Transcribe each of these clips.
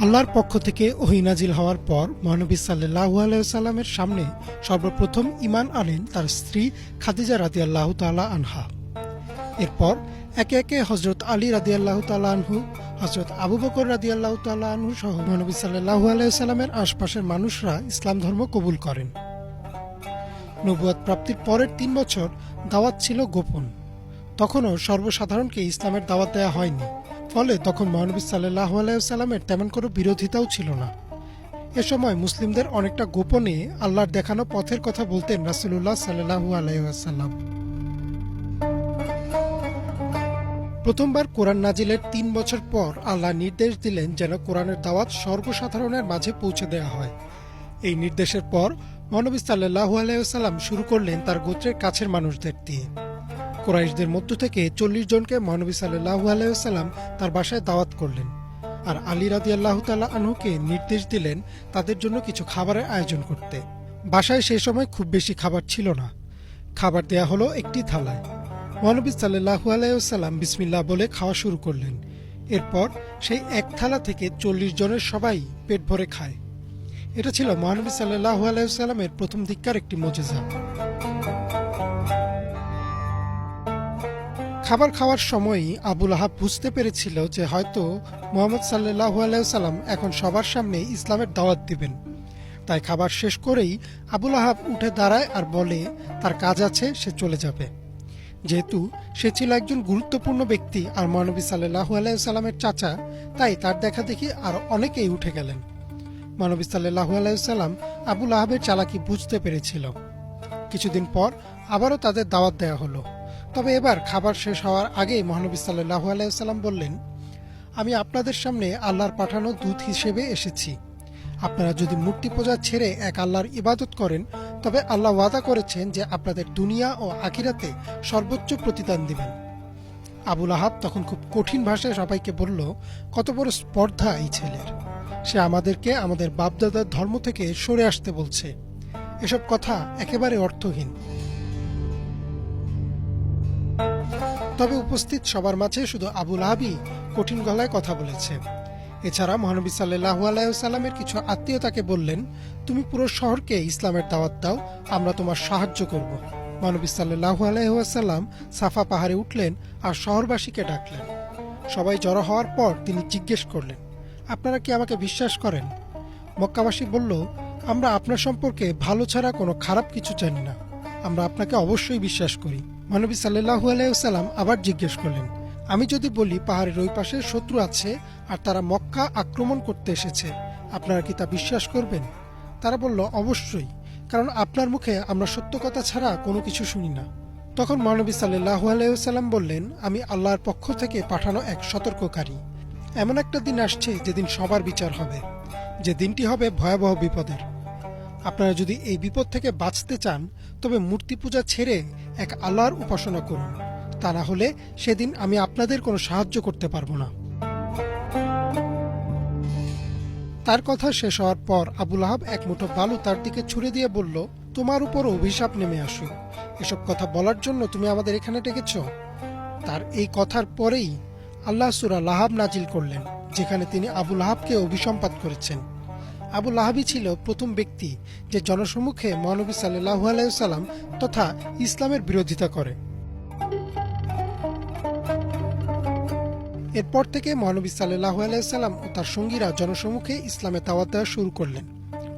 আল্লাহর পক্ষ থেকে ওহী নাজিল হওয়ার পর মহানবী সাল্লাল্লাহু আলাইহি ওয়াসাল্লামের সামনে সর্বপ্রথম ঈমান আনেন তার স্ত্রী খাদিজা রাদিয়াল্লাহু তাআলা আনহা। এরপর একে একে হযরত আলী রাদিয়াল্লাহু তাআলা আনহু, হযরত আবু বকর রাদিয়াল্লাহু তাআলা আনহু সহ মহানবী সাল্লাল্লাহু আলাইহি ওয়াসাল্লামের আশপাশের মানুষরা ইসলাম ধর্ম কবুল করেন। নবুয়ত প্রাপ্তির পরের ৩ বছর দাওয়াত ছিল গোপন। তখনও সর্বসাধারণকে ইসলামের দাওয়াত দেওয়া হয়নি, ফলে তখন মহানবী সাল্লাল্লাহু আলাইহি ওয়াসাল্লামের তেমন কোনো বিরোধিতাও ছিল না। এ সময় মুসলিমদের অনেকটা গোপনে আল্লাহর দেখানো পথের কথা বলতেন রাসূলুল্লাহ সাল্লাল্লাহু আলাইহি ওয়াসাল্লাম। প্রথমবার কোরআন নাজিলের ৩ বছর পর আল্লাহ নির্দেশ দিলেন যেন কোরআনের দাওয়াত সর্বসাধারণের মাঝে পৌঁছে দেওয়া হয়। এই নির্দেশের পর মহানবী সাল্লাল্লাহু আলাইহি ওয়াসাল্লাম শুরু করলেন তার গোত্রের কাছের মানুষদের দিয়ে। কুরাইশদের মধ্য থেকে ৪০ জনকে মহানবী সাল্লাল্লাহু আলাইহি ওয়াসাল্লাম তার বাসায় দাওয়াত করলেন, আর আলী রাদিয়াল্লাহু তাআলা আনহুকে নির্দেশ দিলেন তাদের জন্য কিছু খাবারের আয়োজন করতে। বাসায় সেই সময় খুব বেশি খাবার ছিল না। খাবার দেয়া হলো একটি থালায়। মহানবী সাল্লাল্লাহু আলাইহি ওয়াসাল্লাম বিসমিল্লাহ বলে খাওয়া শুরু করলেন। এরপর সেই এক থালা থেকে ৪০ জনের সবাই পেট ভরে খায়। এটা ছিল মহানবী সাল্লাল্লাহু আলাইহি ওয়াসাল্লামের প্রথম দিককার একটি মুজিজা। খাবার খাওয়ার সময়ই আবু লাহাব বুঝতে পেরেছিল যে হয়তো মুহাম্মদ সাল্লাল্লাহু আলাইহি ওয়াসাল্লাম এখন সবার সামনে ইসলামের দাওয়াত দিবেন। তাই খাবার শেষ করেই আবু লাহাব উঠে দাঁড়ায় আর বলে তার কাজ আছে, সে চলে যাবে। যেহেতু সে ছিল একজন গুরুত্বপূর্ণ ব্যক্তি আর মহানবী সাল্লাল্লাহু আলাইহি ওয়াসাল্লামের চাচা, তাই তার দেখা দেখি আর অনেকেই উঠে গেলেন। মহানবী সাল্লাল্লাহু আলাইহি ওয়াসাল্লাম আবু লাহাবের চালাকি বুঝতে পেরেছিল। কিছুদিন পর আবারও তাদের দাওয়াত দেওয়া হলো। তবে এবার খাবার শেষ হওয়ার আগেই মহানবী সাল্লাল্লাহু আলাইহি ওয়াসাল্লাম বললেন, আমি আপনাদের সামনে আল্লাহর পাঠানো দূত হিসেবে এসেছি। আপনারা যদি মূর্তি পূজা ছেড়ে এক আল্লাহর ইবাদত করেন, তবে আল্লাহ ওয়াদা করেছেন যে আপনাদের দুনিয়া ও আখিরাতে সর্বোচ্চ প্রতিদান দিবেন। আবু লাহাব তখন খুব কঠিন ভাষায় সবাইকে বলল, কত বড় স্পর্ধা এই ছেলের! সে আমাদেরকে আমাদের বাপদাদার ধর্ম থেকে সরে আসতে বলছে। এসব কথা একেবারে অর্থহীন। তবে উপস্থিত সবার মাঝে শুধু আবু লাহাবই কঠিন গলায় কথা বলেছে। এছাড়া মহানবী সাল্লাল্লাহু আলাইহি ওয়াসাল্লামের কিছু আত্মীয় তাকে বললেন, তুমি পুরো শহরকে ইসলামের দাওয়াত দাও, আমরা তোমার সাহায্য করব। মহানবী সাল্লাল্লাহু আলাইহি ওয়াসাল্লাম সাফা পাহাড়ে উঠলেন আর শহরবাসীকে ডাকলেন। সবাই জড়ো হওয়ার পর তিনি জিজ্ঞেস করলেন, আপনারা কি আমাকে বিশ্বাস করেন? মক্কাবাসী বলল, আমরা আপনার সম্পর্কে ভালো ছাড়া কোনো খারাপ কিছু জানি না, আমরা আপনাকে অবশ্যই বিশ্বাস করি। মহানবী সাল্লাল্লাহু আলাইহি ওয়াসাল্লাম আবার জিজ্ঞেস করলেন, আমি যদি বলি পাহাড়ের ওই পাশে শত্রু আছে আর তারা মক্কা আক্রমণ করতে এসেছে, আপনারা কি তা বিশ্বাস করবেন? তারা বলল, অবশ্যই, কারণ আপনার মুখে আমরা সত্য কথা ছাড়া কোনো কিছু শুনি না। তখন মহানবী সাল্লাল্লাহু আলাইহি ওয়াসাল্লাম বললেন, আমি আল্লাহর পক্ষ থেকে পাঠানো এক সতর্ককারী। এমন একটা দিন আসছে যেদিন সবার বিচার হবে, যে দিনটি হবে ভয়াবহ বিপদের। আপনারা যদি এই বিপদ থেকে বাঁচতে চান, তবে মূর্তি পূজা ছেড়ে এক আল্লাহর উপাসনা করুন, তা না হলে সেদিন আমি আপনাদের কোনো সাহায্য করতে পারবো না। তার কথা শেষ হওয়ার পর আবু লাহাব এক মুঠো বালু তার দিকে ছুড়ে দিয়ে বলল, তোমার উপর অভিশাপ নেমে আসুক, এসব কথা বলার জন্য তুমি আমাদের এখানে ডেকেছ? তার এই কথার পরেই আল্লাহ সূরা লাহাব নাজিল করলেন, যেখানে তিনি আবু লাহাবকে অভিসম্পাত করেছেন। আবু লাহাবই ছিল প্রথম ব্যক্তি যে জনসম্মুখে মহানবী সাল্লাল্লাহু আলাইহি ওয়াসাল্লাম তথা ইসলামের বিরোধিতা করে। এরপর থেকে মহানবী সাল্লাল্লাহু আলাইহি ওয়াসাল্লাম ও তার সঙ্গীরা জনসম্মুখে ইসলামে দাওয়াত দেওয়া শুরু করলেন।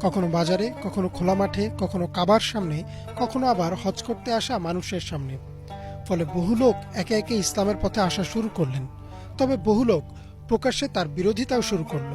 কখনো বাজারে, কখনো খোলা মাঠে, কখনো কাবার সামনে, কখনো আবার হজ করতে আসা মানুষের সামনে। ফলে বহু লোক একে একে ইসলামের পথে আসা শুরু করলেন। তবে বহু লোক প্রকাশ্যে তার বিরোধিতাও শুরু করল।